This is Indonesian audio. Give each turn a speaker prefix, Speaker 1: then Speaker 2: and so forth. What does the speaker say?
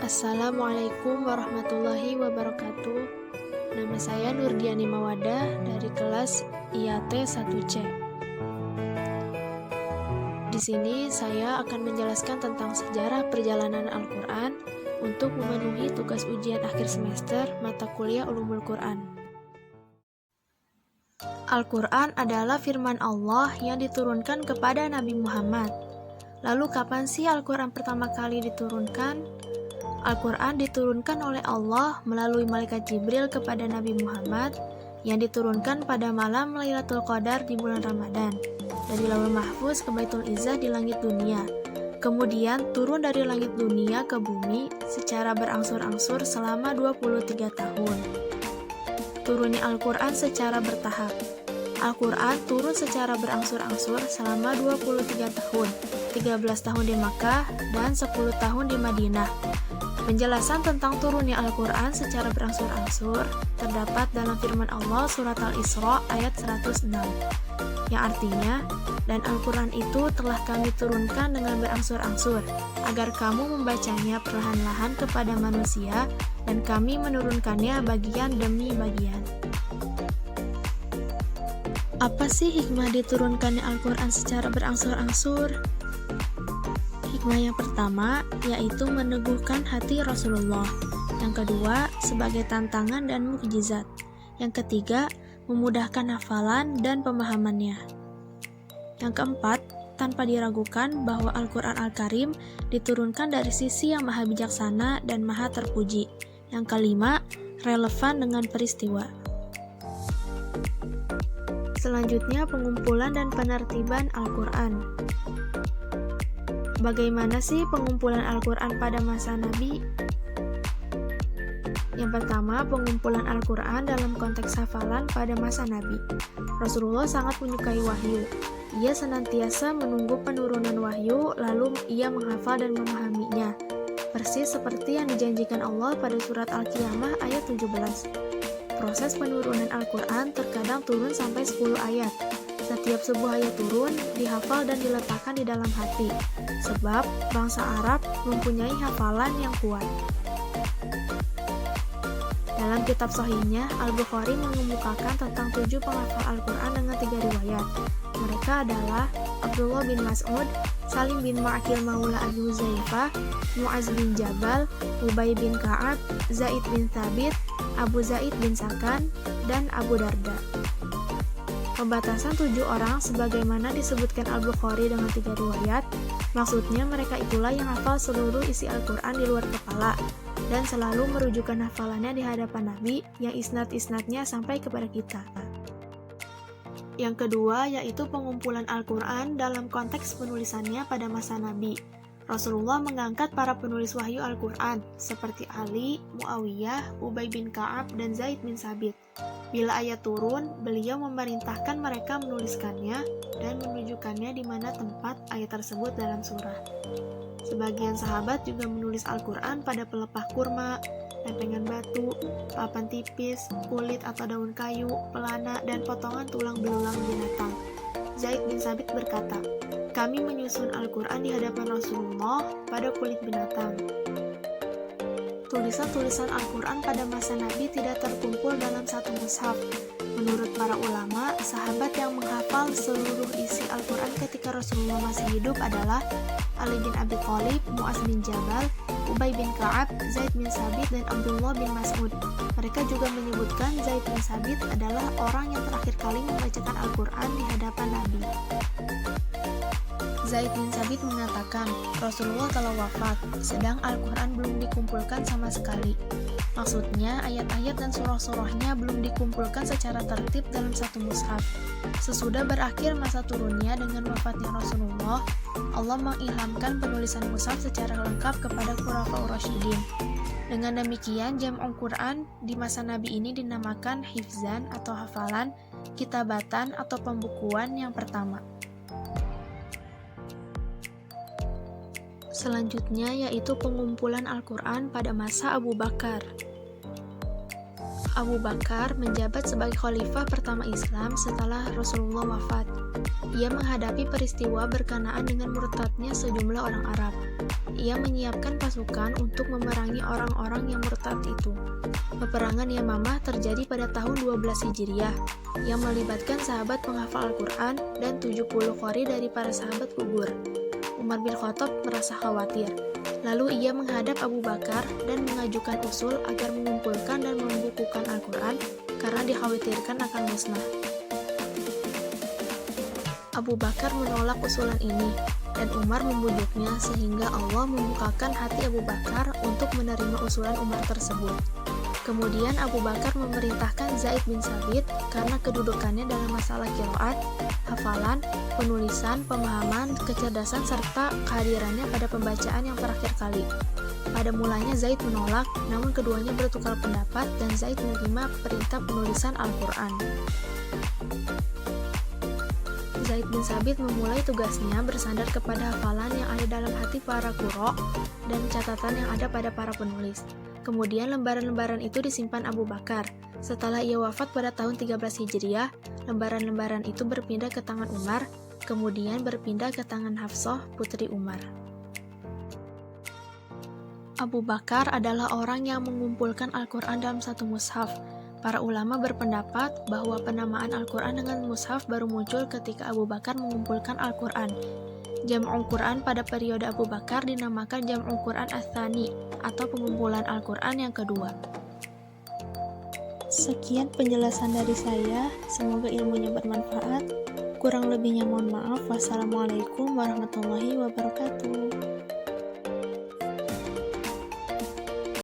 Speaker 1: Assalamualaikum warahmatullahi wabarakatuh. Nama saya Nurdiani Mawadah dari kelas IAT 1C. Di sini saya akan menjelaskan tentang sejarah perjalanan Al-Quran untuk memenuhi tugas ujian akhir semester mata kuliah Ulumul Quran. Al-Quran adalah firman Allah yang diturunkan kepada Nabi Muhammad. Lalu kapan sih Al-Quran pertama kali diturunkan? Al-Quran diturunkan oleh Allah melalui malaikat Jibril kepada Nabi Muhammad yang diturunkan pada malam Lailatul Qadar di bulan Ramadan dari Lauhul Mahfuz ke Baitul Izzah di langit dunia. Kemudian turun dari langit dunia ke bumi secara berangsur-angsur selama 23 tahun. Turunnya Al-Quran secara bertahap. Al-Quran turun secara berangsur-angsur selama 23 tahun, 13 tahun di Makkah dan 10 tahun di Madinah. Penjelasan tentang turunnya Al-Quran secara berangsur-angsur terdapat dalam firman Allah surat Al-Isra ayat 106, yang artinya, dan Al-Quran itu telah kami turunkan dengan berangsur-angsur, agar kamu membacanya perlahan-lahan kepada manusia, dan kami menurunkannya bagian demi bagian. Apa sih hikmah diturunkannya Al-Quran secara berangsur-angsur? Hikmah yang pertama yaitu meneguhkan hati Rasulullah. Yang kedua, sebagai tantangan dan mukjizat. Yang ketiga, memudahkan hafalan dan pemahamannya. Yang keempat, tanpa diragukan bahwa Al-Quran Al-Karim diturunkan dari sisi yang maha bijaksana dan maha terpuji. Yang kelima, relevan dengan peristiwa. Selanjutnya, pengumpulan dan penertiban Al-Quran. Bagaimana sih pengumpulan Al-Quran pada masa Nabi? Yang pertama, pengumpulan Al-Quran dalam konteks hafalan pada masa Nabi. Rasulullah sangat menyukai wahyu. Ia senantiasa menunggu penurunan wahyu, lalu ia menghafal dan memahaminya. Persis seperti yang dijanjikan Allah pada surat Al-Qiyamah ayat 17. Proses penurunan Al-Quran terkadang turun sampai 10 ayat. Setiap sebuah ayat turun, dihafal dan diletakkan di dalam hati, sebab bangsa Arab mempunyai hafalan yang kuat. Dalam kitab Sahihnya, Al-Bukhari mengemukakan tentang 7 penghafal Al-Quran dengan 3 riwayat. Mereka adalah Abdullah bin Mas'ud, Salim bin Ma'akil Maula Abi Huzaifah, Mu'az bin Jabal, Ubay bin Ka'ab, Zaid bin Thabit, Abu Zaid bin Sakan, dan Abu Darda. Pembatasan 7 orang sebagaimana disebutkan Al-Bukhari dengan 3 riwayat, maksudnya mereka itulah yang hafal seluruh isi Al-Quran di luar kepala dan selalu merujukan hafalannya di hadapan Nabi yang isnad-isnadnya sampai kepada kita. Yang kedua yaitu pengumpulan Al-Quran dalam konteks penulisannya pada masa Nabi. Rasulullah mengangkat para penulis wahyu Al-Quran seperti Ali, Muawiyah, Ubay bin Ka'ab, dan Zaid bin Sabit. Bila ayat turun, beliau memerintahkan mereka menuliskannya dan menunjukkannya di mana tempat ayat tersebut dalam surah. Sebagian sahabat juga menulis Al-Quran pada pelepah kurma, lempengan batu, papan tipis, kulit atau daun kayu, pelana, dan potongan tulang belulang binatang. Zaid bin Sabit berkata, "Kami menyusun Al-Quran di hadapan Rasulullah pada kulit binatang." Tulisan-tulisan Al-Quran pada masa Nabi tidak terkumpul dalam satu mushaf. Menurut para ulama, sahabat yang menghafal seluruh isi Al-Quran ketika Rasulullah masih hidup adalah Ali bin Abi Thalib, Mu'az bin Jabal, Ubay bin Ka'ab, Zaid bin Sabit, dan Abdullah bin Mas'ud. Mereka juga menyebutkan Zaid bin Sabit adalah orang yang terakhir kali membacakan Al-Quran di hadapan Nabi. Zaid bin Sabit mengatakan, Rasulullah telah wafat, sedang Al-Quran belum dikumpulkan sama sekali. Maksudnya, ayat-ayat dan surah-surahnya belum dikumpulkan secara tertib dalam satu mushaf. Sesudah berakhir masa turunnya dengan wafatnya Rasulullah, Allah mengilhamkan penulisan mushaf secara lengkap kepada Khulafaur Rasyidin. Dengan demikian, Jam'ul Quran di masa Nabi ini dinamakan hifzan atau hafalan, kitabatan atau pembukuan yang pertama. Selanjutnya yaitu pengumpulan Al-Quran pada masa Abu Bakar. Abu Bakar menjabat sebagai khalifah pertama Islam setelah Rasulullah wafat. Ia menghadapi peristiwa berkenaan dengan murtadnya sejumlah orang Arab. Ia menyiapkan pasukan untuk memerangi orang-orang yang murtad itu. Peperangan Yamamah terjadi pada tahun 12 Hijriah, yang melibatkan sahabat penghafal Al-Quran dan 70 qori dari para sahabat gugur. Umar bin Khattab merasa khawatir. Lalu ia menghadap Abu Bakar dan mengajukan usul agar mengumpulkan dan membukukan Al-Quran karena dikhawatirkan akan musnah. Abu Bakar menolak usulan ini, dan Umar membujuknya sehingga Allah membukakan hati Abu Bakar untuk menerima usulan Umar tersebut. Kemudian Abu Bakar memerintahkan Zaid bin Sabit karena kedudukannya dalam masalah qiraat, hafalan, penulisan, pemahaman, kecerdasan, serta kehadirannya pada pembacaan yang terakhir kali. Pada mulanya Zaid menolak, namun keduanya bertukar pendapat dan Zaid menerima perintah penulisan Al-Quran. Zaid bin Sabit memulai tugasnya bersandar kepada hafalan yang ada dalam hati para qurra dan catatan yang ada pada para penulis. Kemudian lembaran-lembaran itu disimpan Abu Bakar. Setelah ia wafat pada tahun 13 Hijriah, lembaran-lembaran itu berpindah ke tangan Umar, kemudian berpindah ke tangan Hafsah, putri Umar. Abu Bakar adalah orang yang mengumpulkan Al-Quran dalam satu mushaf. Para ulama berpendapat bahwa penamaan Al-Quran dengan mushaf baru muncul ketika Abu Bakar mengumpulkan Al-Quran. Jam'ul Quran pada periode Abu Bakar dinamakan Jam'ul Quran Ats-Tsani atau pengumpulan Al-Quran yang kedua. Sekian penjelasan dari saya, semoga ilmunya bermanfaat. Kurang lebihnya mohon maaf. Wassalamualaikum warahmatullahi wabarakatuh.